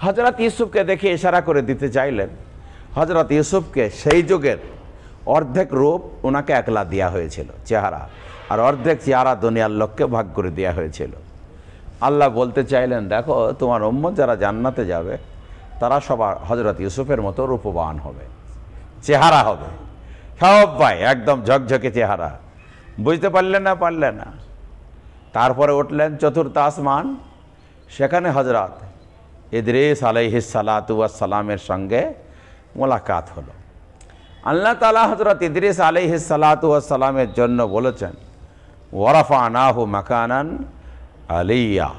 হযরত ইউসুফকে দেখে ইশারা করে দিতে চাইলেন। হযরত ইউসুফকে সেই যুগের অর্ধেক রূপ ওনাকে একলা দেওয়া হয়েছিল চেহারা, আর অর্ধেক চেহারা দুনিয়ার লোককে ভাগ করে দেওয়া হয়েছিল। আল্লাহ বলতে চাইলেন, দেখো তোমার উম্মত যারা জান্নাতে যাবে তারা সবার হযরত ইউসুফের মতো রূপবান হবে, চেহারা হবে সবাই একদম ঝকঝকে চেহারা। বুঝতে পারলেন না? পারলে না। তারপরে উঠলেন চতুর্থ আসমান, সেখানে হযরত ইদ্রিস আলাইহিস সালাতু ওয়াস সালামের সঙ্গে মোলাকাত হলো। আল্লাহ তাআলা হযরত ইদ্রিস আলাইহিস সালাতু ওয়াস সালামের জন্য বলেছেন, ওয়ারাফানাহু মাকানান আলিয়া,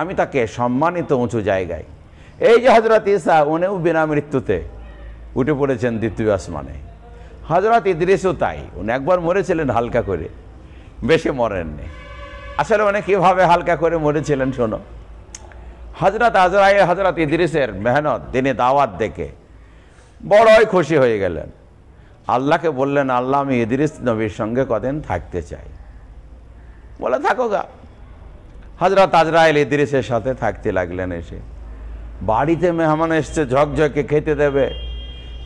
আমি তাকে সম্মানিত উঁচু জায়গায়। এই যে হযরত ঈসা, উনিও বিনা মৃত্যুতে উঠে পড়েছেন দ্বিতীয় আসমানে। হযরত ইদ্রিসও তাই, উনি একবার মরেছিলেন হালকা করে, বেশি মরেননি। আসলে উনি কীভাবে হালকা করে মরেছিলেন শোনো। হযরত আজরাইল হযরত ইদ্রিসের মেহনত, তিনি দাওয়াত দেখে বড়ই খুশি হয়ে গেলেন। আল্লাহকে বললেন, আল্লাহ আমি ইদ্রিস নবীর সঙ্গে কদিন থাকতে চাই। বলে থাকো গা। হযরত আজরাইল ইদ্রিসের সাথে থাকতে লাগলেন। এসে বাড়িতে মেহমান এসছে, ঝকঝকে খেতে দেবে,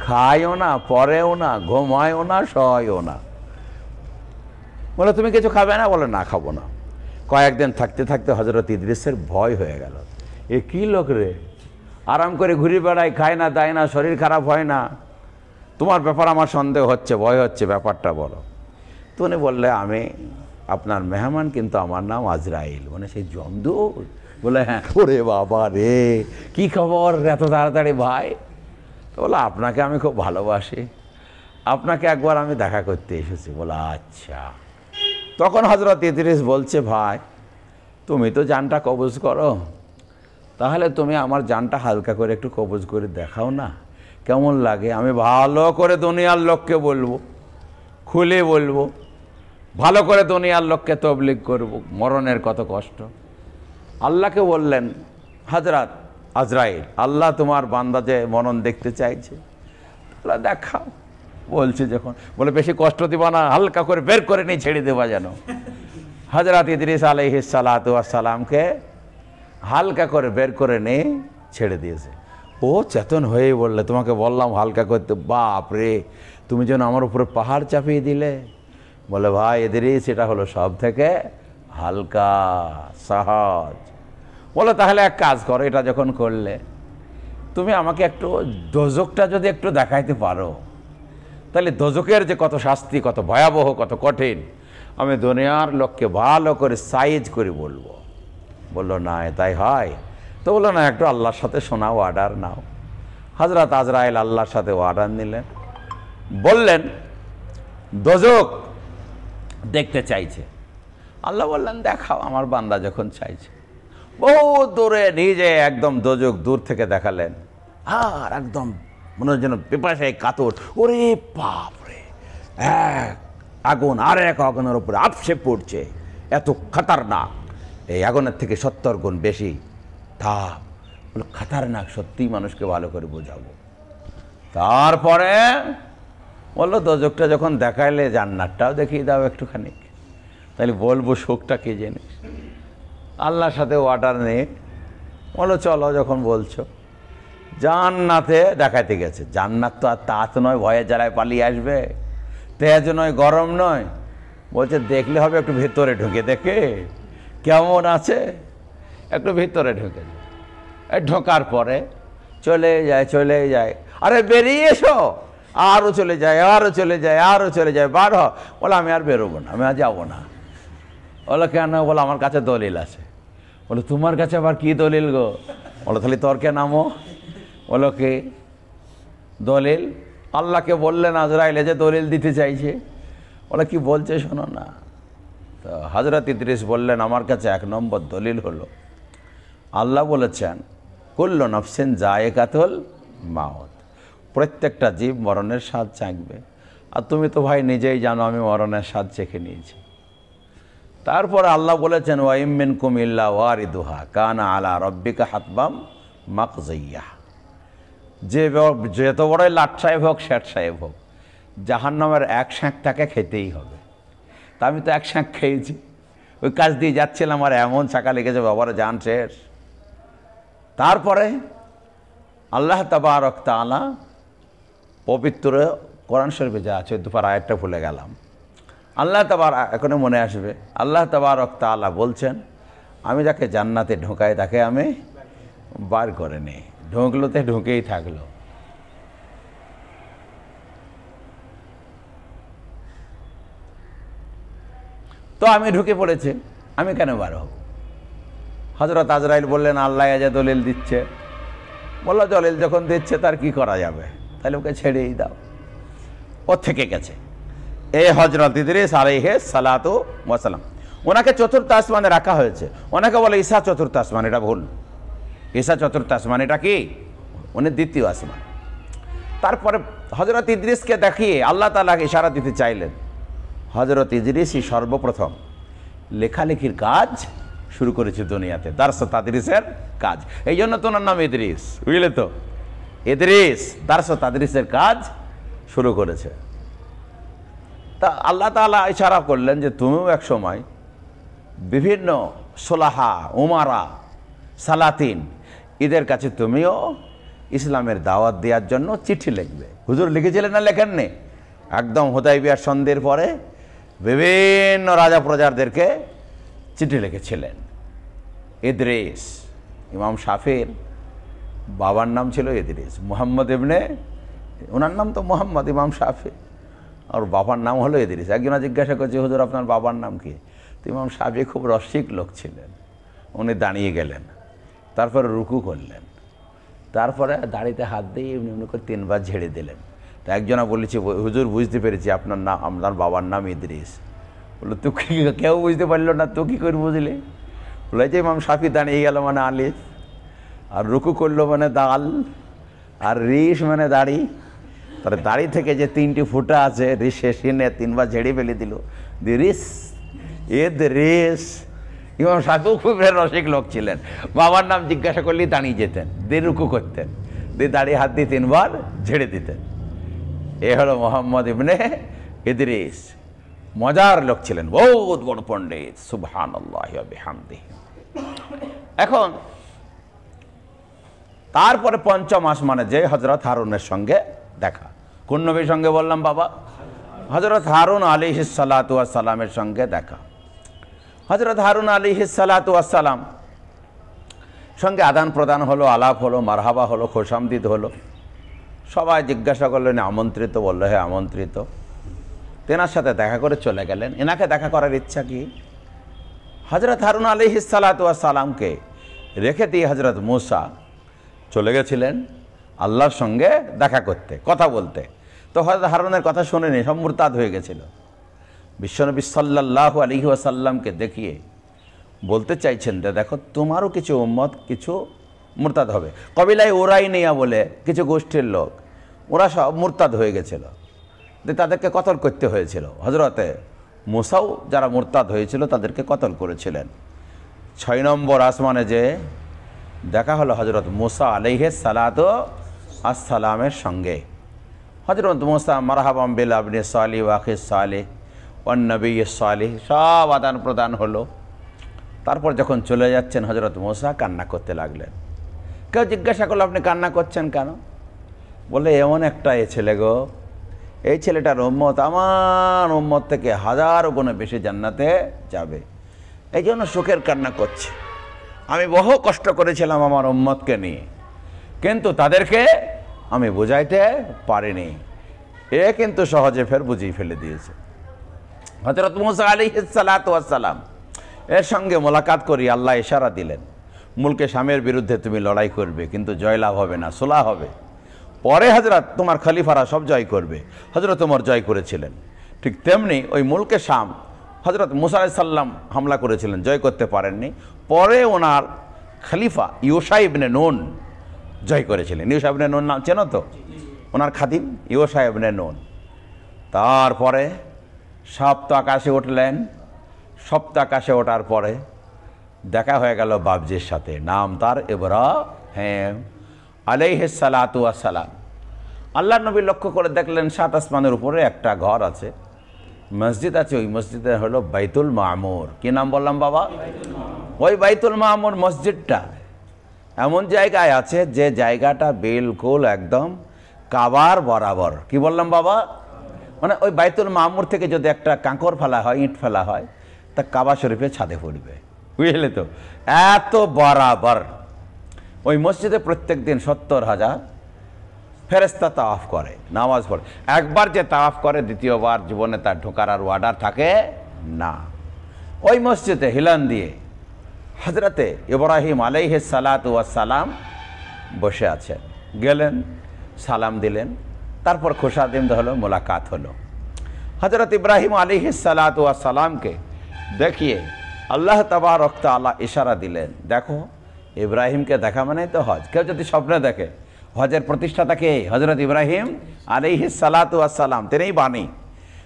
খায়ও না, পরেও না, ঘুমায়ও না, শয়ও না। বলে তুমি কিছু খাবে না? বলে না, খাবো না। কয়েকদিন থাকতে থাকতে হযরত ইদ্রিসের ভয় হয়ে গেল, এ কি লোক রে, আরাম করে ঘুরে বেড়ায়, খায় না, দেয় না, শরীর খারাপ হয় না, তোমার ব্যাপার আমার সন্দেহ হচ্ছে, ভয় হচ্ছে, ব্যাপারটা বলো। তো উনি বললে, আমি আপনার মেহমান, কিন্তু আমার নাম আজরাইল। মানে সেই জমদূত। বলে হ্যাঁ। ওরে বাবা রে, কি খবর এত তাড়াতাড়ি ভাই? তো বলো, আপনাকে আমি খুব ভালোবাসি, আপনাকে একবার আমি দেখা করতে এসেছি। বলে আচ্ছা। তখন হযরত ইদ্রিস বলছে, ভাই তুমি তো জানটা কবজ করো, তাহলে তুমি আমার জানটা হালকা করে একটু কবজ করে দেখাও না, কেমন লাগে? আমি ভালো করে দুনিয়ার লোককে বলবো, খুলে বলবো, ভালো করে দুনিয়ার লোককে তবলিগ করব, মরণের কত কষ্ট। আল্লাহকে বললেন, হযরত আজরাইল, আল্লাহ তোমার বান্দা যে মরণ দেখতে চাইছে, আল্লাহ দেখাও। বলছে যখন, বলে বেশি কষ্ট দিবা না, হালকা করে বের করে নিয়ে ছেড়ে দেবা যেন। হযরত ইদ্রিস আলাইহিস সালাতু ওয়াস সালামকে হালকা করে বের করে নিয়ে ছেড়ে দিয়েছে। ও চেতন হয়ে বললে, তোমাকে বললাম হালকা করতে, বাপ রে, তুমি যেন আমার উপরে পাহাড় চাপিয়ে দিলে। বলে ভাই ইদ্রিস, এটা হলো সব থেকে হালকা, সহজ। বলে তাহলে এক কাজ করো, এটা যখন করলে তুমি আমাকে একটু দোজখটা যদি একটু দেখাইতে পারো, তাহলে দোজখের যে কত শাস্তি, কত ভয়াবহ, কত কঠিন, আমি দুনিয়ার লোককে ভালো করে সাইজ করে বলবো। বললো না, তাই হয়? তো বললো না, একটু আল্লাহর সাথে শোনাও, অর্ডার নাও। হযরত আজরাইল আল্লাহর সাথে অর্ডার নিলেন, বললেন দোজখ দেখতে চাইছে। আল্লাহ বললেন, দেখাও, আমার বান্দা যখন চাইছে। বহু দূরে নিজে একদম দোজখ দূর থেকে দেখালেন, আর একদম মনে হয় যেন পিপাসায় কাতর। ওরে বাপ রে, এক আগুন আর এক আগুনের উপরে আপসে পড়ছে, এত খতরনাক, এই আগুনের থেকে 70 গুণ বেশি তাপ। বলে খতরনাক, সত্যি মানুষকে ভালো করে বোঝাবো। তারপরে বললো, দোজখটা যখন দেখাইলে জান্নাতটাও দেখিয়ে দাও একটুখানি, তাহলে বলবো শোকটা কে জেনে। আল্লাহর সাথে অর্ডার নেই। বলো চলো, যখন বলছো। জান্নাতে দেখাইতে গেছে। জান্নাত তো আর তাঁত নয়, ভয়ে জ্বালায় পালিয়ে আসবে, তেজ নয়, গরম নয়। বলছে দেখলে হবে, একটু ভেতরে ঢুকে দেখে কেমন আছে, একটু ভিতরে ঢুকে যায়। ঢোকার পরে চলে যায়, চলে যায়, আরে বেরিয়ে এসো, আরও চলে যায়, আরও চলে যায়, আরও চলে যায়, বার হ। বলে আমি আর বেরোবো না, আমি আর যাবো না। বলো কেন? বলো আমার কাছে দলিল আছে। বলো তোমার কাছে আবার কি দলিল গো? বলো তাহলে তর্কে নামো। বলো কি দলিল? আল্লাহকে বললেন আজরাইল যে দলিল দিতে চাইছে। বলে কি বলছে শোনো না। তো হযরত ইদ্রিস বললেন, আমার কাছে 1 নম্বর দলিল হলো, আল্লাহ বলেছেন কুল্লু নাফসিন যায়েকাতুল মাউত, প্রত্যেকটা জীব মরণের স্বাদ চাখবে। আর তুমি তো ভাই নিজেই জানো আমি মরণের স্বাদ চেখে নিয়েছি। তারপর আল্লাহ বলেছেন, ওয়া ইম মিনকুম ইল্লা ওয়ারিদুহা কানা আলা রাব্বিকা হাতবাম মাকজিয়া। যে যত বড়ই লাট সাহেব হোক, শেঠ সাহেব হোক, জাহান্নামের এক শাঁক তাকে খেতেই হবে। তা আমি তো এক শাঁক খেয়েছি, ওই কাজ দিয়ে যাচ্ছিলাম, আর এমন চাকা লেগেছে বাবার জান শেষ। তারপরে আল্লাহ তাবারক তাআলা পবিত্র কোরআন শরীফে যা আছে, দুপার আয়াতটা ভুলে গেলাম, আল্লাহ তাবারক, এখনো মনে আসবে, আল্লাহ তাবারক তাআলা বলছেন আমি যাকে জান্নাতে ঢোকাই তাকে আমি বার করে নিই, ঢুকলোতে ঢুকেই থাকলো। তো আমি ঢুকে পড়েছি, আমি কেন বার হব? হযরত আজরাইল বললেন আল্লাহ যে দলিল দিচ্ছে, বললো দলিল যখন দিচ্ছে তার কি করা যাবে, তাহলে ওকে ছেড়েই দাও। ও থেকে গেছে। এই হযরত ইদ্রিস আলাইহিস সালাতু ওয়া সালাম, ওনাকে চতুর্থ আসমানে রাখা হয়েছে। ওনাকে বলে ঈসা চতুর্থ আসমান, এটা ভুল। ঈসা চতুর্থ আসমান, এটা কি? উনি দ্বিতীয় আসমান। তারপরে হযরত ইদ্রিসকে দেখিয়ে আল্লাহ তাআলা ইশারা দিতে চাইলেন। হযরত ইদ্রিসই সর্বপ্রথম লেখালেখির কাজ শুরু করেছে দুনিয়াতে, দারস তাদরিসের কাজ। এই জন্য তো ওনার নাম ইদ্রিস, বুঝলে তো? ইদ্রিস দারস তাদরিসের কাজ শুরু করেছে। তা আল্লাহ তাআলা ইশারা করলেন যে তুমিও এক সময় বিভিন্ন সোলাহা, উমারা, সালাতিন, এদের কাছে তুমিও ইসলামের দাওয়াত দেওয়ার জন্য চিঠি লিখবে। হুজুর লিখেছিলেন না লেখেননি? একদম হুদাইবিয়ার সন্ধির পরে বিভিন্ন রাজা প্রজাদেরকে চিঠি লিখেছিলেন। ইদ্রিস, ইমাম শাফির বাবার নাম ছিল ইদ্রিস, মুহাম্মদ ইবনে, ওনার নাম তো মুহাম্মদ, ইমাম শাফি, আর বাবার নাম হলো ইদ্রিস। একজনা জিজ্ঞাসা করছে হুজুর আপনার বাবার নাম কি? তো ইমাম শাফি খুব রসিক লোক ছিলেন, উনি দাঁড়িয়ে গেলেন, তারপরে রুকু করলেন, তারপরে দাড়িতে হাত দিয়ে এমনি এমনি করে 3 বার ঝেড়ে দিলেন। তা একজনা বলেছে হুজুর বুঝতে পেরেছি আপনার নাম, আপনার বাবার নাম ইদ্রিস। বললো তুই কি, কেউ বুঝতে পারলো না, তো কী করে বুঝলি? বলে যে ইমাম শাফি দাঁড়িয়ে গেল মানে আলিফ, আর রুকু করলো মানে দাল, আর রিস মানে দাড়ি, তার দাড়ি থেকে যে 3টি ফুটা আছে রিসে সিনে 3 বার ঝেড়ে ফেলে দিল, রিস ইদ্রিস। ইমাম শাফিও খুব রসিক লোক ছিলেন, বাবার নাম জিজ্ঞাসা করলেই দাঁড়িয়ে যেতেন, দিয়ে রুকু করতেন, দিয়ে দাড়ি হাত দিয়ে 3 বার ঝেড়ে দিতেন। এ হলো মোহাম্মদ ইবনে ইদ্রিস। মজার লোক ছিলেন, বহুত বড় পণ্ডিত, সুবহানাল্লাহি ওয়া বিহামদিহি। এখন তারপরে পঞ্চম আসমানে যে হযরত হারুনের সঙ্গে দেখা। কোন নবীর সঙ্গে বললাম বাবা? হযরত হারুন আলাইহিস সালাতু ওয়াস সালামের সঙ্গে দেখা। হযরত হারুন আলাইহিস সালাতু ওয়াস সালাম সঙ্গে আদান প্রদান হলো, আলাপ হলো, মারহাবা হলো, খোশামদিদ হলো। সবাই জিজ্ঞাসা করলেন আমন্ত্রিত? বললো হ্যাঁ আমন্ত্রিত। তেনার সাথে দেখা করে চলে গেলেন। এনাকে দেখা করার ইচ্ছা কি? হযরত হারুন আলাইহিস সালাতু ওয়াস সালামকে রেখে দিয়ে হযরত মূসা চলে গেছিলেন আল্লাহর সঙ্গে দেখা করতে, কথা বলতে। তো হযরত হারুনের কথা শুনেনি, সব মুরতাদ হয়ে গেছিল। বিশ্বনবী সাল্লাল্লাহু আলাইহি ওয়াসাল্লামকে দেখিয়ে বলতে চাইছেন যে দেখো তোমারও কিছু উম্মত কিছু মুরতাদ হবে। কবিলায় ওরাই নেয়া বলে কিছু গোষ্ঠীর লোক, ওরা সব মুরতাদ হয়ে গেছিল, তাদেরকে কতল করতে হয়েছিল। হযরতে মূসাও যারা মুরতাদ হয়েছিল তাদেরকে কতল করেছিলেন। 6 নম্বর আসমানে যে দেখা হলো হযরত মূসা আলাইহিস সালাতু ওয়াস সালামের সঙ্গে। হযরত মূসা মারহাবাম বিল আবনি সালিহ ওয়া আখিস সালিহ ওয়ান নবিয়্যিস সালিহ, সব আদান প্রদান হলো। তারপর যখন চলে যাচ্ছেন হযরত মূসা কান্না করতে লাগলেন। কেউ জিজ্ঞাসা করলো আপনি কান্না করছেন কেন? বলে এমন একটা এ ছেলে গো, এই ছেলেটার উম্মত আমার উম্মত থেকে 1000 গুণে বেশি জান্নাতে যাবে, এই জন্য সুখের কান্না করছে। আমি বহু কষ্ট করেছিলাম আমার উম্মতকে নিয়ে, কিন্তু তাদেরকে আমি বুঝাইতে পারিনি। এ কিন্তু সহজে ফের বুঝিয়ে ফেলে দিয়েছে। হযরত মূসা আলাইহিস সালাতু ওয়াস সালাম এর সঙ্গে মোলাকাত করি আল্লাহ ইশারা দিলেন, মুলকে শামের বিরুদ্ধে তুমি লড়াই করবে, কিন্তু জয়লাভ হবে না, সুলাহ হবে। পরে হযরত তোমার খলিফারা সব জয় করবে। হযরত ওমর জয় করেছিলেন। ঠিক তেমনি ওই মুলকে শাম হযরত মূসা আলাইহিস সালাম হামলা করেছিলেন, জয় করতে পারেননি। পরে ওনার খলিফা ইউশা ইবনে নুন জয় করেছিলেন। ইউশা ইবনে নুন নাম চেনো তো? ওনার খাদিম ইউশা ইবনে নুন। তারপরে সপ্ত আকাশে উঠলেন। সপ্ত আকাশে ওঠার পরে দেখা হয়ে গেল বাবজির সাথে, নাম তার ইব্রাহিম আলাইহিস সালাতু ওয়াস সালাম। আল্লাহর নবী লক্ষ্য করে দেখলেন 7 আসমানের উপরে একটা ঘর আছে, মসজিদ আছে। ওই মসজিদে হলো বাইতুল মামুর। কি নাম বললাম বাবা? ওই বাইতুল মামুর মসজিদটা এমন জায়গায় আছে যে জায়গাটা বিলকুল একদম কাবার বরাবর। কি বললাম বাবা? মানে ওই বাইতুল মামুর থেকে যদি একটা কাঁকর ফেলা হয়, ইট ফেলা হয়, তা কাবা শরীফের ছাদে পড়বে, বুঝলে তো? এত বরাবর। ওই মসজিদে প্রত্যেক দিন 70,000 ফেরেস্তা তাওয়াফ করে, নামাজ পড়ে। একবার যে তাওয়াফ করে দ্বিতীয়বার জীবনে তার ঢোকার আর ওয়ার্ডার থাকে না। ওই মসজিদে হিলান দিয়ে হজরতে ইব্রাহিম আলাইহিস সালাতু ওয়াস সালাম বসে আছেন। গেলেন, সালাম দিলেন, তারপর খোশাদিমদ হলো, মোলাকাত হলো। হজরত ইব্রাহিম আলাইহিস সালাতু ওয়াস সালামকে দেখিয়ে আল্লাহ তাবারক তাআলা ইশারা দিলেন, দেখো ইব্রাহিমকে দেখা মানে তো হজ। কেউ যদি স্বপ্নে দেখে, হজের প্রতিষ্ঠাতা কে? হজরত ইব্রাহিম আলাইহিস সালাতু ওয়াস সালাম, তিনিই বাণী।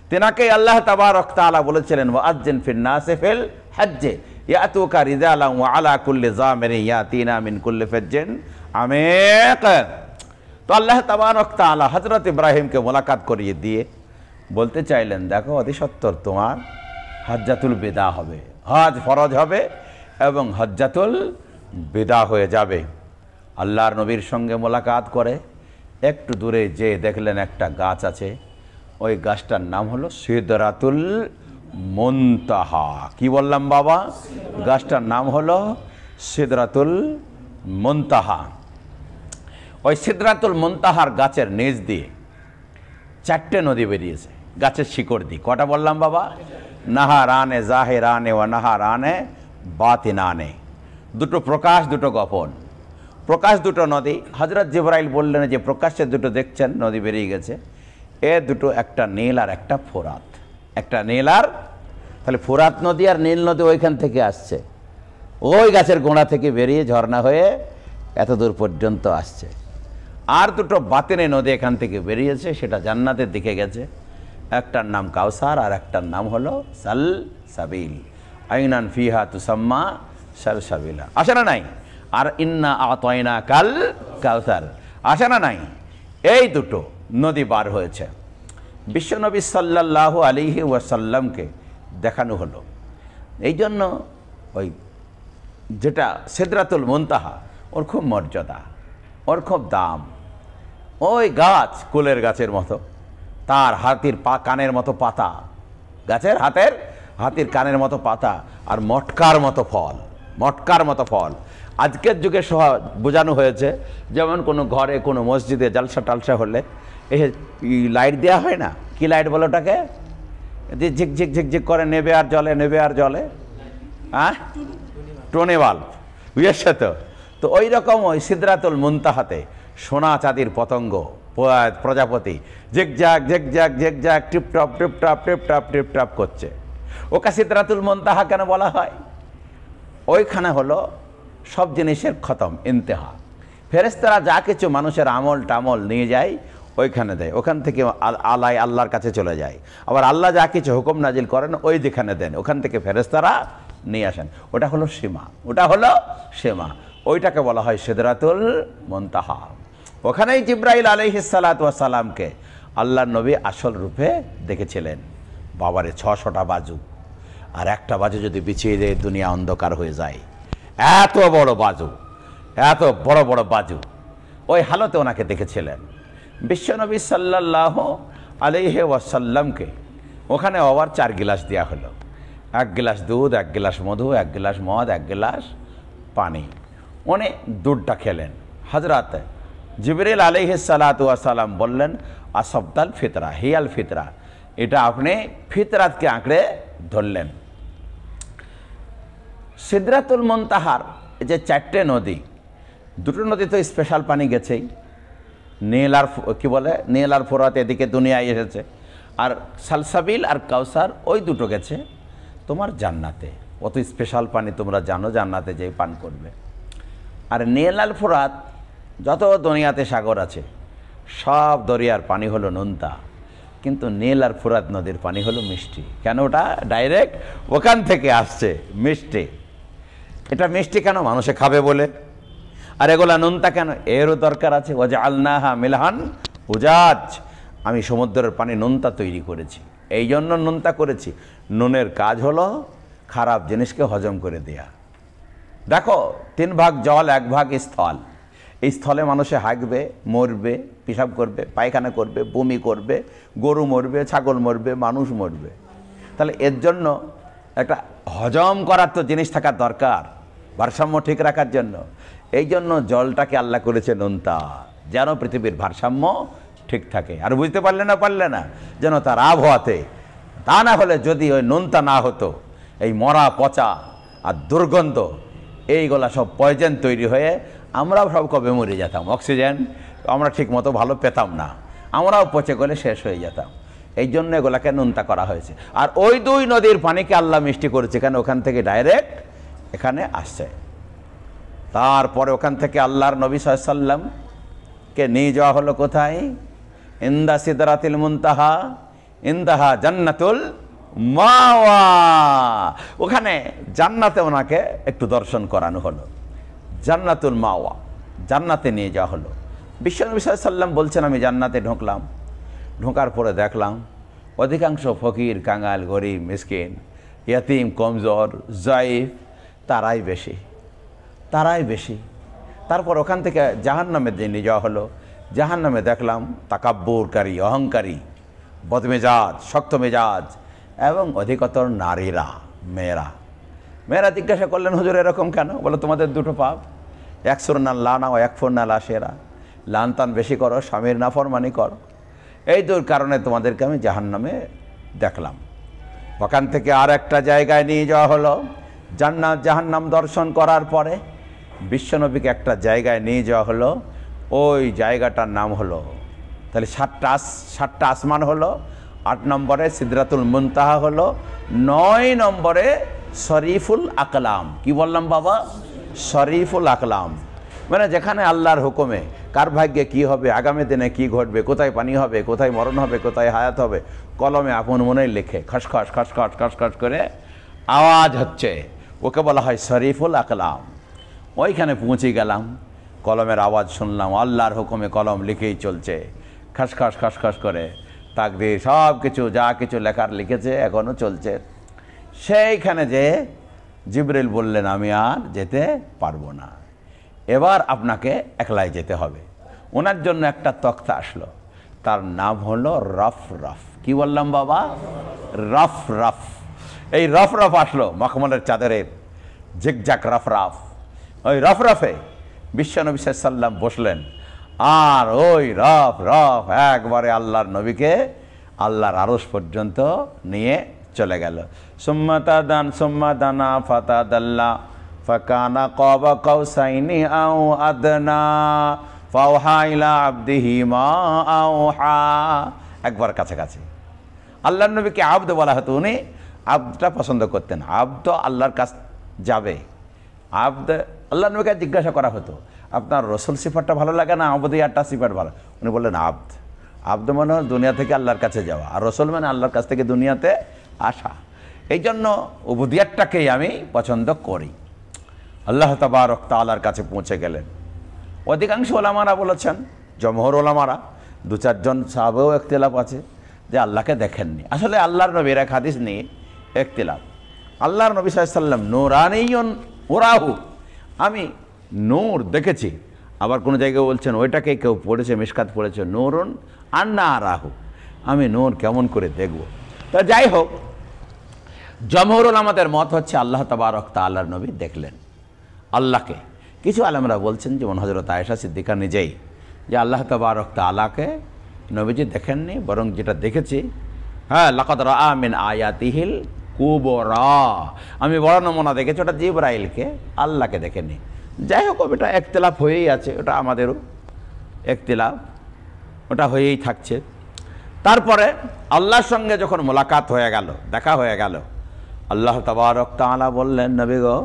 তেনাকে আল্লাহ তাবারক তাআলা বলেছিলেন, ওয়াজ্জিন ফিন নাসি ফিল হজ্জে ইয়াতুকা রিজালান ওয়া আলা কুল্লি জামিরিন ইয়াতিনা মিন কুল্লি ফাজ্জিন আমিক। তো আল্লাহ তাবারক তাআলা হযরত ইব্রাহিমকে মোলাকাত করিয়ে দিয়ে বলতে চাইলেন, দেখো অতি সত্বর তোমার হজ্জাতুল বিদা হবে, হজ ফরজ হবে এবং হজ্জাতুল বিদা হয়ে যাবে। আল্লাহর নবীর সঙ্গে মোলাকাত করে একটু দূরে যে দেখলেন একটা গাছ আছে, ওই গাছটার নাম হলো সিদরাতুল মুনতাহা। কি বললাম বাবা? গাছটার নাম হলো সিদরাতুল মুনতাহা। ওই সিদরাতুল মুনতাহার গাছের নিচ দিয়ে 4টে নদী বেরিয়েছে গাছের শিকড় দিয়ে। কটা বললাম বাবা? নাহারানে জাহেরানে ও নাহারানে বাতিনানে। দুটো প্রকাশ, দুটো গোপন। প্রকাশ দুটো নদী। হযরত জিবরাইল বললেন যে প্রকাশ্যে দুটো দেখছেন নদী বেরিয়ে গেছে, এ দুটো একটা নীল আর একটা ফোরাত। একটা নীল আর, তাহলে ফোরাত নদী আর নীল নদী ওইখান থেকে আসছে, ওই গাছের গোড়া থেকে বেরিয়ে ঝর্ণা হয়ে এত দূর পর্যন্ত আসছে। আর দুটো বাতিনে নদী এখান থেকে বেরিয়েছে, সেটা জান্নাতের দিকে গেছে। একটার নাম কাউসার আর একটার নাম হলো সালসাবিল। আইনান ফিহা তুসাম্মা সালসাবিলা। আসে না নাই? আর ইন্না আতাইনা কাল কাউসার, আসে না নাই? এই দুটো নদী বার হয়েছে। বিশ্বনবী সাল্লাল্লাহু আলাইহি ওয়াসাল্লামকে দেখানো হলো। এই জন্য ওই যেটা সিদরাতুল মুনতাহা, ওর খুব মর্যাদা, ওর খুব দাম। ওই গাছ কুলের গাছের মতো, তার হাতির কানের মতো পাতা, গাছের হাতির কানের মতো পাতা, আর মটকার মতো ফল, মটকার মতো ফল। আজকের যুগে বোঝানো হয়েছে, যেমন কোনো ঘরে কোনো মসজিদে জালসা টালসা হলে এই লাইট দেওয়া হয় না, কি লাইট বলে ওটাকে? ঝিক ঝিক ঝিক ঝিক করে নেবে আর জলে, নেবে আর জলে, হ্যাঁ, টনে বাল্ব, বুঝেছে তো? তো ওই রকম ওই সিদরাতুল মুনতাহাতে সোনা চাঁদির পতঙ্গ প্রজাপতি ঝিকঝাক ঝিকঝাক ঝিকঝাক টিপটপ টিপটপ টিপটপ টিপটপ করছে। ওকে সিদরাতুল মুনতাহা কেন বলা হয়? ওইখানে হলো সব জিনিসের খতম, ইন্তেহা। ফেরেশতারা যা কিছু মানুষের আমল টামল নিয়ে যায় ওইখানে দেয়, ওখান থেকে আলাই আল্লাহর কাছে চলে যায়। আবার আল্লাহ যা কিছু হুকুম নাজিল করেন ওই যেখানে দেন, ওখান থেকে ফেরেশতারা নিয়ে আসেন। ওটা হলো সীমা, ওটা হলো সীমা। ওইটাকে বলা হয় সিদরাতুল মুনতাহা। ওখানেই জিবরাইল আলাইহিস সালাতু ওয়াস সালামকে আল্লাহর নবী আসল রূপে দেখেছিলেন। বাবারে 600টা বাজু, আর একটা বাজু যদি বিছিয়ে দেয় দুনিয়া অন্ধকার হয়ে যায়। এত বড় বাজু, এত বড় বড় বাজু, ওই হালতে ওনাকে দেখেছিলেন। বিশ্বনবী সাল্লাল্লাহু আলাইহি ওয়াসাল্লামকে ওখানে আবার 4 গিলাস দেওয়া হলো। 1 গিলাস দুধ, 1 গিলাস মধু, 1 গিলাস মদ, 1 গিলাস পানি। উনি দুধটা খেলেন। হযরত জিবরিল আলাইহিস সালাতু ওয়াস সালাম বললেন, আসবতাল ফিতরা হিয়াল ফিতরা, এটা আপনি ফিতরাতকে আঁকড়ে ধরলেন। সিদরাতুল মুনতাহার যে 4টে নদী, দুটো নদী তো স্পেশাল পানি গেছেই, নীল আর কি বলে, নীল আর ফোরাত এদিকে দুনিয়ায় এসেছে, আর সালসাবিল আর কাউসার ওই দুটো গেছে তোমার জান্নাতে। অত স্পেশাল পানি তোমরা জানো, জান্নাতে যেই পান করবে। আর নীল আর ফোরাত, যত দুনিয়াতে সাগর আছে সব দরিয়ার পানি হলো নোনতা, কিন্তু নীল আর ফোরাত নদীর পানি হলো মিষ্টি। কেন? ওটা ডাইরেক্ট ওখান থেকে আসছে, মিষ্টি। এটা মিষ্টি কেন? মানুষে খাবে বলে। আর এগুলা নোনতা কেন? এরও দরকার আছে। ওয়াজআলনাহা মিলহান উজাজ, আমি সমুদ্রের পানি নোনতা তৈরি করেছি, এই জন্য নোনতা করেছি। নুনের কাজ হলো খারাপ জিনিসকে হজম করে দেয়া। দেখো 3 ভাগ জল 1 ভাগ স্থল। এই স্থলে মানুষে হাঁকবে, মরবে, পেশাব করবে, পায়খানা করবে, বমি করবে, গরু মরবে, ছাগল মরবে, মানুষ মরবে। তাহলে এর জন্য একটা হজম করার তো জিনিস থাকার দরকার, ভারসাম্য ঠিক রাখার জন্য। এই জন্য জলটাকে আল্লাহ করেছে নোনতা, যেন পৃথিবীর ভারসাম্য ঠিক থাকে। আর বুঝতে পারলে না যেন তার আবহাওয়াতে, তা না হলে যদি ওই নোনতা না হতো, এই মরা পচা আর দুর্গন্ধ এইগুলা সব পয়জন তৈরি হয়ে আমরাও সব কবে মরে যেতাম, অক্সিজেন আমরা ঠিক মতো ভালো পেতাম না, আমরাও পচে গলে শেষ হয়ে যেতাম। এই জন্য এগুলাকে নোনতা করা হয়েছে। আর ওই 2 নদীর পানিকে আল্লাহ মিষ্টি করেছে, কেন ওখান থেকে ডাইরেক্ট এখানে আসছে। তারপরে ওখান থেকে আল্লাহর নবী সাল্লাল্লাহু আলাইহি ওয়াসাল্লামকে নিয়ে যাওয়া হলো কোথায়? ইনদা সিদরাতিল মুনতাহা, ইনদাহা জান্নাতুল মাওয়া। ওখানে জান্নাতে ওনাকে একটু দর্শন করানো হলো, জান্নাতুল মাওয়া, জান্নাতে নিয়ে যাওয়া হলো। বিশ্বনবী সাল্লাল্লাহু আলাইহি ওয়াসাল্লাম বলছেন, আমি জান্নাতে ঢুকলাম, ঢোকার পরে দেখলাম অধিকাংশ ফকির, কাঙাল, গরিব, মিসকিন, ইয়াতিম, কমজোর, জাইফ তারাই বেশি। তারপর ওখান থেকে জাহান্নামে নিয়ে যাওয়া হলো। জাহান্নামে দেখলাম তাকাব্বুরকারী, অহংকারী, বদমেজাজ, শক্ত মেজাজ এবং অধিকতর নারীরা, মেয়েরা জিজ্ঞাসা করলেন, হুজুর এরকম কেন? বলে, তোমাদের 2টো পাপ, এক সুরনাল লানা ও এক ফুরনাল আশেরা, লান তান বেশি করো, স্বামীর নাফরমানি করো, এই 2 কারণে তোমাদেরকে আমি জাহান্নামে দেখলাম। ওখান থেকে আর একটা জায়গায় নিয়ে যাওয়া হলো। জান্নাত জাহান্নাম দর্শন করার পরে বিশ্বনবীকে একটা জায়গায় নিয়ে যাওয়া হলো। ওই জায়গাটার নাম হলো, তাহলে 7টা আসমান হলো, 8 নম্বরে সিদরাতুল মুনতাহা হলো, 9 নম্বরে শরীফুল আকলাম। কি বললাম বাবা? শরীফুল আকলাম, মানে যেখানে আল্লাহর হুকুমে কার ভাগ্যে কি হবে, আগামী দিনে কি ঘটবে, কোথায় পানি হবে, কোথায় মরণ হবে, কোথায় হায়াত হবে, কলমে আপন মনেই লেখে, খসখস খসখস খসখস করে আওয়াজ হচ্ছে, ওকে বলা হয় শরীফুল আকলাম। ওইখানে পৌঁছে গেলাম, কলমের আওয়াজ শুনলাম, আল্লাহর হুকুমে কলম লিখেই চলছে, খসখস খসখস করে তাকদীর সব কিছু যা কিছু লেখার লিখেছে এখনও চলছে। সেইখানে যে জিবরিল বললেন, আমি আর যেতে পারবো না, এবার আপনাকে একলাই যেতে হবে। ওনার জন্য একটা তক্তা আসলো, তার নাম হলো রফরফ। কি বললাম বাবা? রফরফ। এই রফরফ আসলো, মখমলের চাদরের ঝিকঝাক রফরফ। ওই রফরফে বিশ্বনবী সাল্লাল্লাহু আলাইহি ওয়াসাল্লাম বসলেন, আর ওই রফরফ একবারে আল্লাহর নবীকে আল্লাহর আরশ পর্যন্ত নিয়ে চলে গেল। সুম্মা দানা ফাতাদাল্লা ফাকানা কাবা কাউসাইনি আও আদনা ফাওহা ইলা আবদিহি মা আওহা। একবার কাছাকাছি। আল্লাহর নবীকে আব্দ বলা হতো, উনি আব্দটা পছন্দ করতেন। আব্দ আল্লাহর কাছ যাবে, আব্দ আল্লাহর নবীকে জিজ্ঞাসা করা হতো, আপনার রসুল সিফাতটা ভালো লাগে না আবদিয়াটা সিফাত ভালো? উনি বললেন আব্দ। আব্দ মানে দুনিয়া থেকে আল্লাহর কাছে যাওয়া, আর রসুল মানে আল্লাহর কাছ থেকে দুনিয়াতে আসা। এই জন্য উবুদিয়াতটাকেই আমি পছন্দ করি। আল্লাহ তাবারক তাআলার কাছে পৌঁছে গেলেন। অধিকাংশ ওলামারা বলেছেন, জমহুর ওলামারা, 2-4 জন সাহাবেও ইখতিলাফ আছে যে আল্লাহকে দেখেননি। আসলে আল্লাহর নবীর এক হাদিস নিয়ে ইখতিলাফ। আল্লাহর নবী সাল্লাল্লাহু আলাইহি ওয়াসাল্লাম নূরানিয়ুন উরাহু, আমি নূর দেখেছি। আবার কোনো জায়গায় বলছেন, ওইটাকে কেউ পড়েছে, মিশকাত পড়েছে, নূরুন আন্না আরাহু, আমি নূর কেমন করে দেখব। তা যাই হোক, জমহুর ওলামাদের মত হচ্ছে আল্লাহ তাবারক তাআলার নবী দেখলেন আল্লাহকে। কিছু আলেমরা বলছেন, যেমন হযরত আয়েশা সিদ্দিকা নিজেই, যে আল্লাহ তাবারক তাআলাকে নবীজি দেখেননি, বরং যেটা দেখেছি, হ্যাঁ, লাকাদ রাআ মিন আয়াতিহিল কুবরা, আমি বড় নমুনা দেখেছি, ওটা জিবরাইলকে, আল্লাহকে দেখেননি। যাই হোক, ওটা ইখতিলাফ হয়েই আছে, ওটা আমাদেরও ইখতিলাফ, ওটা হয়েই থাকছে। তারপরে আল্লাহর সঙ্গে যখন মোলাকাত হয়ে গেল, দেখা হয়ে গেল, আল্লাহ তাবারক তাআলা বললেন, নবী গো,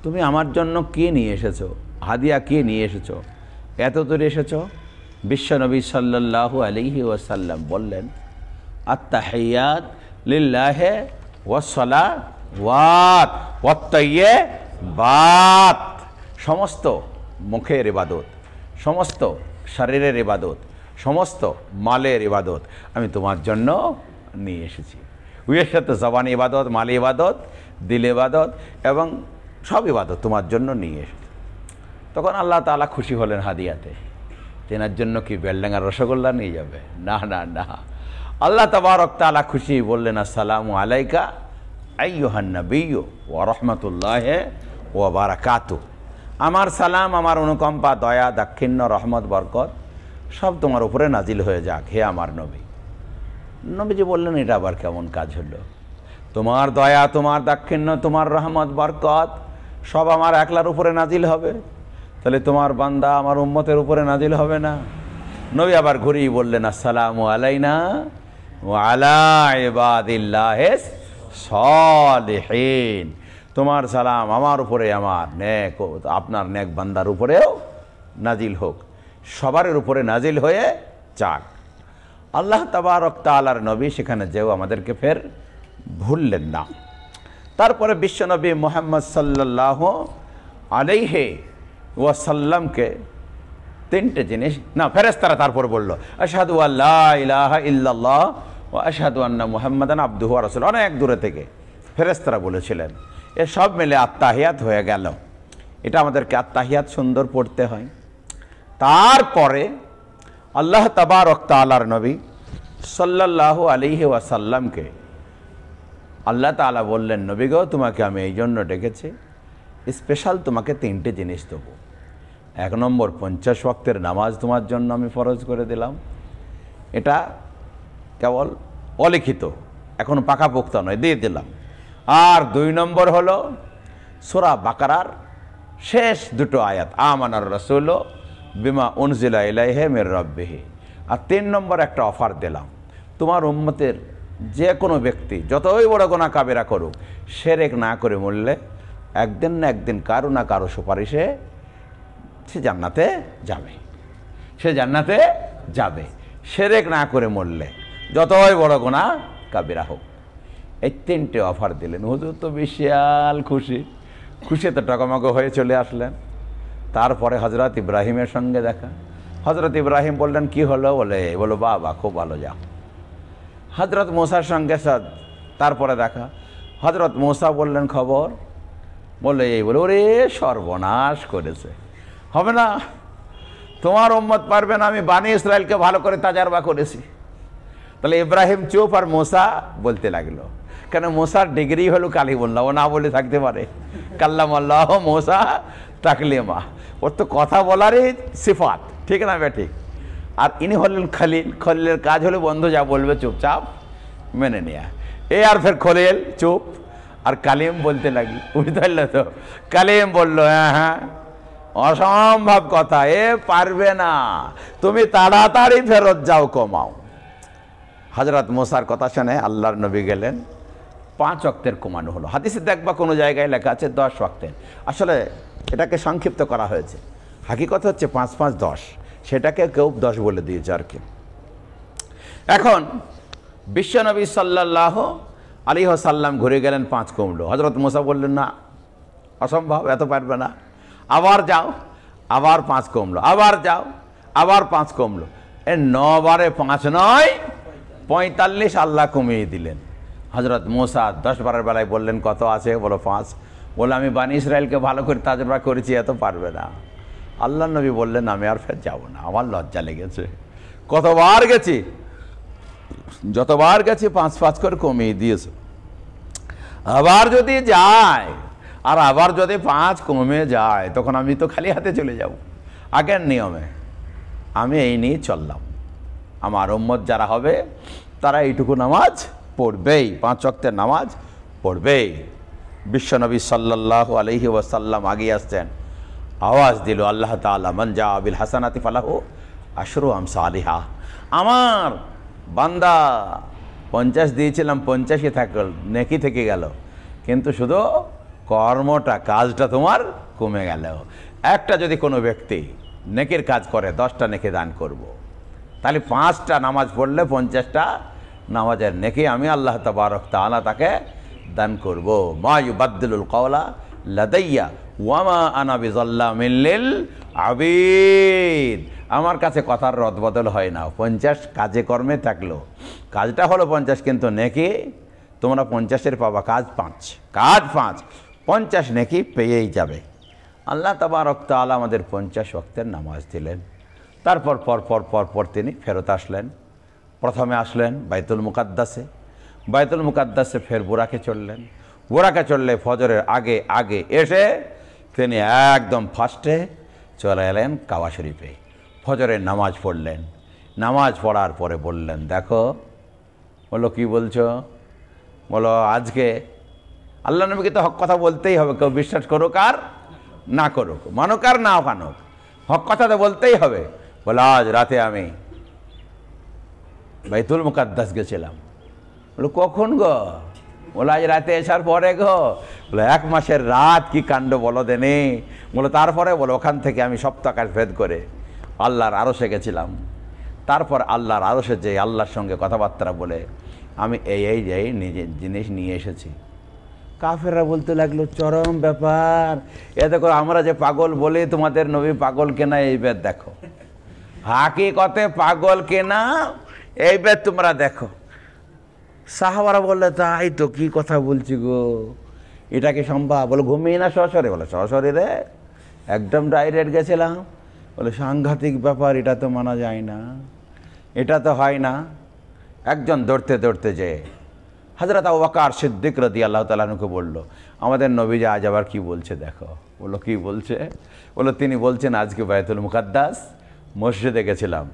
তুমি আমার জন্য কি নিয়ে এসেছো, হাদিয়া কি নিয়ে এসেছো, এত দূরে এসেছো? বিশ্বনবী সাল্লাল্লাহু আলাইহি ওয়াসাল্লাম বললেন, আত-তাহিয়াত লিল্লাহি ওয়াস-সালাওয়াত ওয়াত-তাইয়্যিবাত, সমস্ত মুখের ইবাদত, সমস্ত শরীরের ইবাদত, সমস্ত মালের ইবাদত আমি তোমার জন্য নিয়ে এসেছি। উয়ের সাথে জবান ইবাদত, মাল ইবাদত, দিল ইবাদত এবং সব ইবাদত তোমার জন্য নিয়ে এসেছি। তখন আল্লাহ তাআলা খুশি হলেন হাদিয়াতে। তেনার জন্য কি বেলডাঙ্গার রসগোল্লা নিয়ে যাবে? না না না, আল্লাহ তাবারক তাআলা খুশি, বললেন আসসালামু আলাইকা আইয়ুহান নাবিয়্যু ওয়া রাহমাতুল্লাহি ওয়া বারাকাতুহু। আমার সালাম, আমার অনুকম্পা, দয়া, দাক্ষিণ্য, রহমত, বরকত সব তোমার উপরে নাজিল হয়ে যাক হে আমার নবী। নবীজি বললেন এটা আবার কেমন কাজ হলো? তোমার দয়া, তোমার দাক্ষিণ্য, তোমার রহমত, বরকত সব আমার একলার উপরে নাজিল হবে, তাহলে তোমার বান্দা আমার উম্মতের উপরে নাজিল হবে না? নবী আবার ঘুরিয়ে বললেন আসসালামু আলাইনা ওয়া আলা ইবাদিল্লাহিস সালিহিন। তোমার সালাম আমার উপরে, আমার নেক, আপনার নেক বান্দার উপরেও নাজিল হোক, সবার উপরে নাজিল হয়ে যাক। আল্লাহ তাবারক তাআলার নবী সেখানে যেও আমাদেরকে ফের ভুললেন না। তারপরে বিশ্বনবী মুহাম্মদ সাল্লাল্লাহু আলাইহি ওয়াসাল্লামকে তিনটে জিনিস, না ফেরেশতারা তারপর বলল আশহাদু আল্লা ইলাহা ইল্লাল্লাহ ওয়া আশহাদু আন্না মুহাম্মাদান আবদুহু ওয়া রাসূলুহু। অনেক দূরে থেকে ফেরেশতারা বলেছিলেন। এ সব মিলে আত্তাহিয়াত হয়ে গেল। এটা আমাদেরকে আত্তাহিয়াত সুন্দর পড়তে হয়। তারপরে আল্লাহ তাবারক তাআলার নবী সাল্লাল্লাহু আলাইহি ওয়াসাল্লামকে আল্লাহ তাআলা বললেন, নবী গো, তোমাকে আমি এই জন্য ডেকেছি, স্পেশাল তোমাকে তিনটে জিনিস দেবো। 1 নম্বর, 50 ওয়াক্তের নামাজ তোমার জন্য আমি ফরজ করে দিলাম। এটা কেবল অলিখিত, এখন পাকাপোক্ত নয়, দিয়ে দিলাম। আর 2 নম্বর হলো সূরা বাকারার শেষ দুটো আয়াত, আমানার রাসূলু বিমা উনজিলা ইলাইহি মির রাব্বিহি। আর 3 নম্বর একটা অফার দিলাম, তোমার উম্মতের যে কোনো ব্যক্তি যতই বড় গুনাহ কাবিরা করুক, শিরক না করে মরলে একদিন না একদিন কারো না কারো সুপারিশে সে জান্নাতে যাবে, সে জান্নাতে যাবে। শিরক না করে মরলে যতই বড় গুনাহ কাবিরা হোক। এই 3টে অফার দিলেন। হুজুর তো বিশাল খুশি, খুশিতে টকমক হয়ে চলে আসলেন। তারপরে হযরত ইব্রাহিমের সঙ্গে দেখা। হযরত ইব্রাহিম বললেন কি হলো? বলো বাবা খুব ভালো, যাও। হযরত মূসার সঙ্গে তারপরে দেখা। হযরত মূসা বললেন খবর, বলে এই বলে, ওরে সর্বনাশ করেছে, হবে না, তোমার উম্মত পারবে না, আমি বানি ইসরায়েলকে ভালো করে তাজারবা করেছি। তাহলে ইব্রাহিম চুপ, আর মূসা বলতে লাগলো। কেন? মূসার ডিগ্রি হলো কালিমুল্লাহ, ও না বলে থাকতে পারে? কাল্লামাল্লাহ মূসা তাকলিমা, ওর তো কথা বলারই সিফাত, ঠিক না ঠিক? আর ইনি হলেন খলিল। খলিলের কাজ হলো বন্ধু যা বলবে চুপচাপ মেনে নেয়া। আর ফের খলিল চুপ, আর কালিম বলতে লাগলো। বুঝতে পারলে তো? কালিম বললো হ্যাঁ হ্যাঁ, অসম্ভব কথা, এ পারবে না, তুমি তাড়াতাড়ি ফেরত যাও, কমাও। হযরত মূসার কথা শুনে আল্লাহর নবী গেলেন, 5 ওয়াক্তের কমানো হলো। হাদিসে দেখবা কোনো জায়গায় লেখা আছে 10 ওয়াক্তের, আসলে এটাকে সংক্ষিপ্ত করা হয়েছে। হাকিকত হচ্ছে 5 5 10, সেটাকে কেউ 10 বলে দিয়েছে আর কি। এখন বিশ্বনবী সাল্লাল্লাহু আলাইহি ওয়াসাল্লাম ঘুরে গেলেন, 5 কমলো। হযরত মূসা বললেন না, অসম্ভব, এত পারবে না। আবার যাও, আবার 5 কমলো। আবার যাও, আবার 5 কমলো। 9 বারে 5 নয় 45 আল্লাহ কমিয়ে দিলেন। হযরত মূসা 10 বারের বেলায় বললেন কত আছে? বলো 5। বলে আমি বানি ইসরায়েলকে ভালো করে তাজরবা করেছি, এত পারবে না। আল্লাহ নবী বললেন আমি আর ফের যাবো না, আমার লজ্জা লেগেছে। কতবার গেছি, যতবার গেছি 5 5 করে কমিয়ে দিয়েছে। আবার যদি যায়, আর আবার যদি 5 কমে যায়, তখন আমি তো খালি হাতে চলে যাব। আগের নিয়মে আমি এই নিয়ে চললাম। আমার উম্মত যারা হবে তারা এইটুকু নামাজ পড়বেই, 5 ওয়াক্তের নামাজ পড়বেই। বিশ্বনবী সাল্লাল্লাহু আলাইহি ওয়াসাল্লাম আগিয়ে আসছেন, আওয়াজ দিল আল্লাহ তাআলা, মান জা বিল হাসানাতি ফালাহু আশরু আমসালিহা। আমার বান্দা 50 দিয়েছিলাম, 50ই থাকল, নেকি থেকে গেল, কিন্তু শুধু কর্মটা, কাজটা তোমার কমে গেল। একটা যদি কোনো ব্যক্তি নেকির কাজ করে, 10টা নেকি দান করব। তাহলে 5টা নামাজ পড়লে 50টা নামাজের নেকি আমি আল্লাহ তাবারক তাআলা তাকে দান করব। মা ইউবাদদিলুল কওলা লাদাইয়া ওয়া মা আনা বিযাল্লামিল লিল আবিদ। আমার কাছে কথার রদবদল হয় না। 50 কাজে কর্মে থাকলো, কাজটা হলো 50, কিন্তু নেকি তোমরা 50-এর পাবা, কাজ 5, কাজ 5। 50 নেকি পেয়েই যাবে। আল্লাহ তাবারক তাআলা আমাদের 50 ওয়াক্তের নামাজ দিলেন। তারপর পর তিনি ফেরত আসলেন। প্রথমে আসলেন বাইতুল মুকাদ্দাসে, বাইতুল মুকাদ্দাসে ফের বুরাকে চললেন। বুরাকে চললে ফজরের আগে আগে এসে তিনি একদম ফার্স্টে চলে এলেন কাবা শরীফে। ফজরের নামাজ পড়লেন। নামাজ পড়ার পরে বললেন, দেখো, বলো কি বলছো? বলো আজকে আল্লাহ নবীকে তো হক কথা বলতেই হবে, কেউ বিশ্বাস করুক আর না করুক, মানুক আর না মানুক, হক কথা তো বলতেই হবে। বলো আজ রাতে আমি বাইতুল মুকাদ্দাস গেছিলাম। বলো কখন গো? বলো আজ রাতে আসার পরে গো। বলো 1 মাসের রাত, কি কাণ্ড বলো দেনে। বলো তারপরে? বলো ওখান থেকে আমি সপ্তাকাশ ভেদ করে আল্লাহর আরশে গেছিলাম। তারপর আল্লাহর আরশে যে আল্লাহর সঙ্গে কথাবার্তা বলে আমি এই নিজে জিনিস নিয়ে এসেছি। কাফেররা বলতে লাগলো, চরম ব্যাপার, এ দেখো আমরা যে পাগল বলি তোমাদের নবী পাগল কেনা, এইবার দেখো হাকিকতে পাগল কেনা, এইবার তোমরা দেখো। সাহাবারা বললে, তাই তো, কি কথা বলছি গো, এটা কি সম্ভব? বলো ঘুমিয়ে না সশরে? বলে সশরে রে, একদম ডাইরেক্ট গেছিলাম। বলে সাংঘাতিক ব্যাপার, এটা তো মানা যায় না, এটা তো হয় না। একজন দৌড়তে যে হযরত আবু বকর সিদ্দিক রাদিয়াল্লাহু তাআলা আনহুকে বলল, আমাদের নবীজি আজ আবার কি বলছে দেখো। বললো কি বলছে? বললো তিনি বলছেন আজকে বাইতুল মুকাদ্দাস মসজিদে গেছিলাম,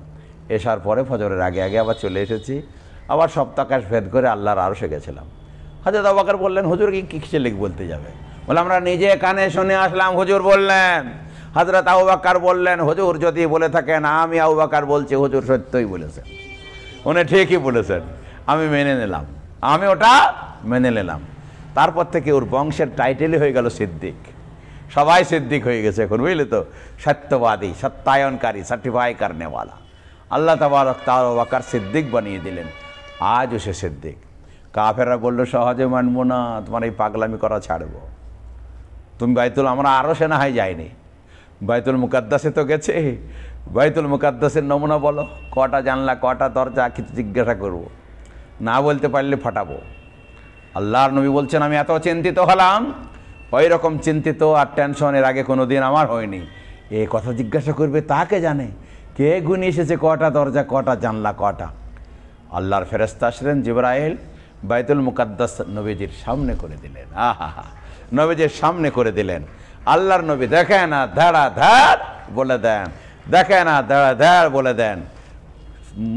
এসার পরে ফজরের আগে আগে আবার চলে এসেছি, আবার সপ্তাকাশ ভেদ করে আল্লাহর আরশে গেছিলাম। হযরত আবু বকর বললেন, হুজুর কি কিসে লিখ বলতে যাবে? বলে আমরা নিজে কানে শুনে আসলাম, হুজুর বললেন। হযরত আবু বকর বললেন, হুজুর যদি বলে থাকেন, আমি আবু বকর বলছি হুজুর সত্যই বলেছেন, উনি ঠিকই বলেছেন, আমি মেনে নিলাম, আমি ওটা মেনে নিলাম। তারপর থেকে ওর বংশের টাইটেলই হয়ে গেল সিদ্দিক। সবাই সিদ্দিক হয়ে গেছে এখন, বুঝলে তো, সত্যবাদী, সত্যায়নকারী, সার্টিফাই করনেওয়ালা। আল্লাহ তাবারক তাআলা আবু বকর সিদ্দিক বানিয়ে দিলেন। আজও সে সিদ্দিক। কাফেররা বললো সহজে মানবো না, তোমার এই পাগলামি করা ছাড়বো। তুমি বাইতুল, আমরা আরও সে না হয় যায়নি, বাইতুল মুকাদ্দাসে তো গেছে, বাইতুল মুকাদ্দাসের নমুনা বলো, কটা জানলা, কটা দরজা, কিছু জিজ্ঞাসা করব, না বলতে পারলে ফাটাবো। আল্লাহর নবী বলছেন, আমি এত চিন্তিত হলাম, ওই রকম চিন্তিত আর টেনশনের আগে কোনো দিন আমার হয়নি। এ কথা জিজ্ঞাসা করবে তাকে জানে, কে গুনে এসেছে কটা দরজা, কটা জানলা, কটা। আল্লাহর ফেরেশতা আসলেন জিবরাইল, বাইতুল মুকাদ্দাস নবীজির সামনে করে দিলেন। আহা, নবীজির সামনে করে দিলেন। আল্লাহর নবী দেখে না ধাড়া ধাড় বলে দেন, দেখে না ধাড়া ধাড় বলে দেন।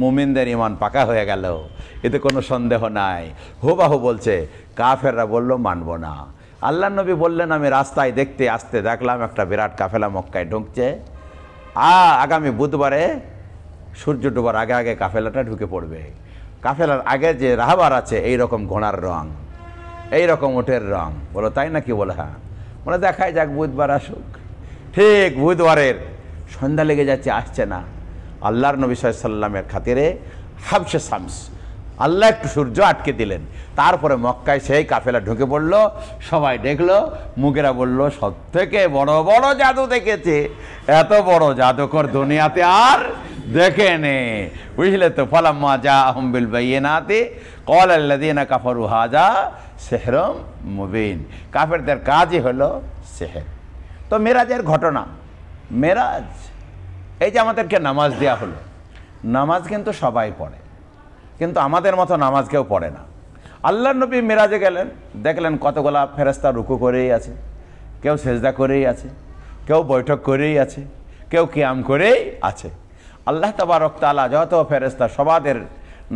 মুমিনদের ইমান পাকা হয়ে গেল, এতে কোনো সন্দেহ নাই। হুবাহু বলছে। কাফেররা বলল মানব না। আল্লাহর নবী বললেন, আমি রাস্তায় দেখতে আসতে দেখলাম একটা বিরাট কাফেলা মক্কায় ঢুকছে। আগামী বুধবারে সূর্য ডোবার আগে আগে কাফেলাটা ঢুকে পড়বে। কাফেলার আগে যে রাহবার আছে এই রকম ঘোড়ার রং, এই রকম উটের রং। বলো তাই নাকি? বলে হ্যাঁ। বলে দেখাই যাক, বুধবার আসুক। ঠিক বুধবারের সন্ধ্যা লেগে যাচ্ছে, আসছে না। আল্লাহর নবী সাল্লাল্লাহু আলাইহি ওয়াসাল্লামের খাতিরে হাবশে শামস, আল্লাহ একটু সূর্য আটকে দিলেন। তারপরে মক্কায় সেই কাফেলা ঢুকে পড়ল। সবাই দেখলো, মুখেরা বলল সব থেকে বড় বড় জাদু দেখেছে, এত বড় জাদুকর দুনিয়াতে আর দেখে নে, বুঝলে তো। ফালাম্মা জাআহুম বিল বাইয়িনাতি ক্বালা আল্লাযীনা কাফারু হাযা সিহরুম মুবিন। কাফেরদের কাজই হলো সিহর। তো মেরাজের ঘটনা, মেরাজ, এই যে আমাদেরকে নামাজ দেওয়া হলো, নামাজ কিন্তু সবাই পড়ে, কিন্তু আমাদের মতো নামাজ কেউ পড়ে না। আল্লাহর নবী মেরাজে গেলেন, দেখলেন কতগুলা ফেরেশতা রুকু করেই আছে, কেউ সেজদা করেই আছে, কেউ বৈঠক করেই আছে, কেউ কিয়াম করেই আছে। আল্লাহ তাবারক তাআলা যত ফেরেশতা সবাদের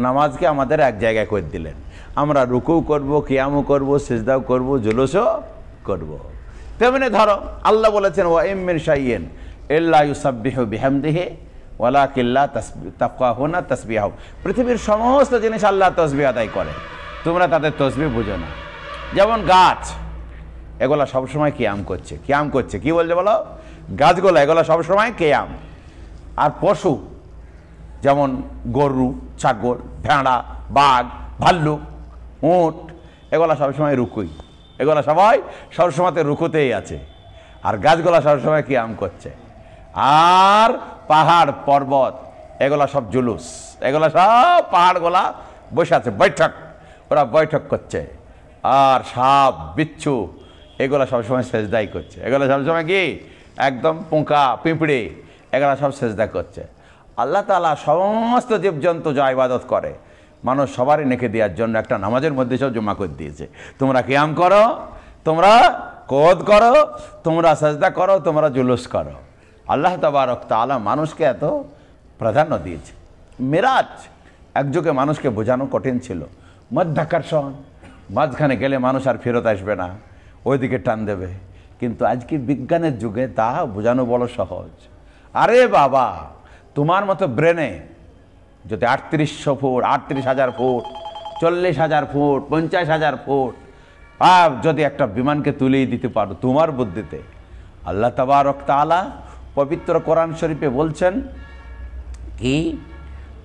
নামাজকে আমাদের এক জায়গায় করে দিলেন। আমরা রুকুও করব, কিয়ামও করব, সেজদাও করব, জুলুসও করব। তেমনি ধরো আল্লাহ বলেছেন, ওয়া ইম মিন শাইইন ইল্লা ইউসাব্বিহু বিহামদিহি ওয়ালাকিন লা তাফকাহুনা তাসবিহাহু। পৃথিবীর সমস্ত জিনিস আল্লাহ তসবিহ আদায় করে, তোমরা তাদের তসবিহ বুঝো না। যেমন গাছ, এগুলা সবসময় কিয়াম করছে, কিয়াম করছে। কি বলছে বলো? গাছগুলো এগুলা সবসময় কিয়াম। আর পশু যেমন গরু, ছাগল, ভেড়া, বাঘ, ভাল্লুক, উট, এগুলা সবসময় রুকুই, এগুলা সবাই সবসময়তে রুকুতেই আছে। আর গাছগুলা সবসময় কিয়াম করছে। আর পাহাড় পর্বত এগুলা সব জুলুস, এগুলা সব পাহাড়গুলা বসে আছে, বৈঠক, ওরা বৈঠক করছে। আর সাপ, বিচ্ছু এগুলো সবসময় সেজদাই করছে, এগুলো সবসময় কি একদম পোকা পিঁপড়ে এগুলো সব সেজদা করছে। আল্লাহ তাআলা সমস্ত জীবজন্তু যা ইবাদত করে মানুষ সবারই নেকে দেওয়ার জন্য একটা নামাজের মধ্যে সব জমা করে দিয়েছে। তোমরা কিয়াম করো, তোমরা কোদ করো, তোমরা সেজদা করো, তোমরা জুলুস করো। আল্লাহ তাবারক তাআলা মানুষকে এত প্রাধান্য দিয়েছে। মেরাজ একযোগে মানুষকে বোঝানো কঠিন ছিল, মধ্যাকর্ষণ, মাঝখানে গেলে মানুষ আর ফেরত আসবে না, ওইদিকে টান দেবে। কিন্তু আজকে বিজ্ঞানের যুগে তা বোঝানো বড় সহজ। আরে বাবা, তোমার মতো ব্রেনে যদি 3800 ফুট, 38,000 ফুট, 40,000 ফুট, 50,000 ফুট আর যদি একটা বিমানকে তুলেই দিতে পারো তোমার বুদ্ধিতে, আল্লাহ তাবারক তাআলা পবিত্র কোরআন শরীফে বলছেন কি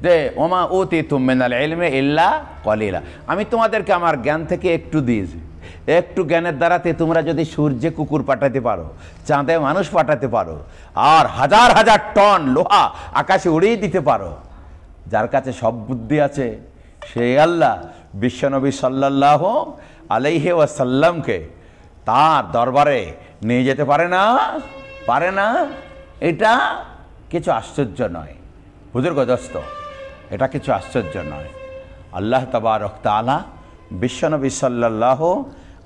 যে ওমা উতিতুম মিনাল ইলমি ইল্লা কলিলা, আমি তোমাদেরকে আমার জ্ঞান থেকে একটু দিয়েছি। একটু জ্ঞানের দ্বারাতে তোমরা যদি সূর্যে কুকুর পাঠাতে পারো, চাঁদে মানুষ পাঠাতে পারো, আর হাজার হাজার টন লোহা আকাশে উড়িয়ে দিতে পারো, যার কাছে সব বুদ্ধি আছে সেই আল্লাহ বিশ্বনবী সাল্লাল্লাহু আলাইহি ওয়াসাল্লামকে তার দরবারে নিয়ে যেতে পারে না? পারে না? এটা কিছু আশ্চর্য নয় বুজুর্গ দোস্ত, এটা কিছু আশ্চর্য নয়। আল্লাহ তাবারক তাআলা বিশ্বনবী সাল্লাল্লাহু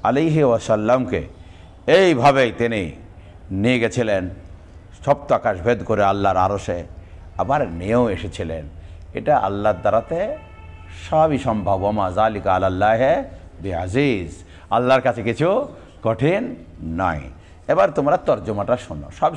আলাইহি ওয়াসাল্লামকে এইভাবেই তিনি নিয়ে গেছিলেন সপ্ত আকাশ ভেদ করে আল্লাহর আরশে, আবার নিয়েও এসেছিলেন। এটা আল্লাহর দ্বারাতে সবই সম্ভব। ওমা যালিকা আলাল্লাহি বিআজিজ, আল্লাহর কাছে কিছু কঠিন নয়। এবার তোমরা তর্জমাটা শোনো। সব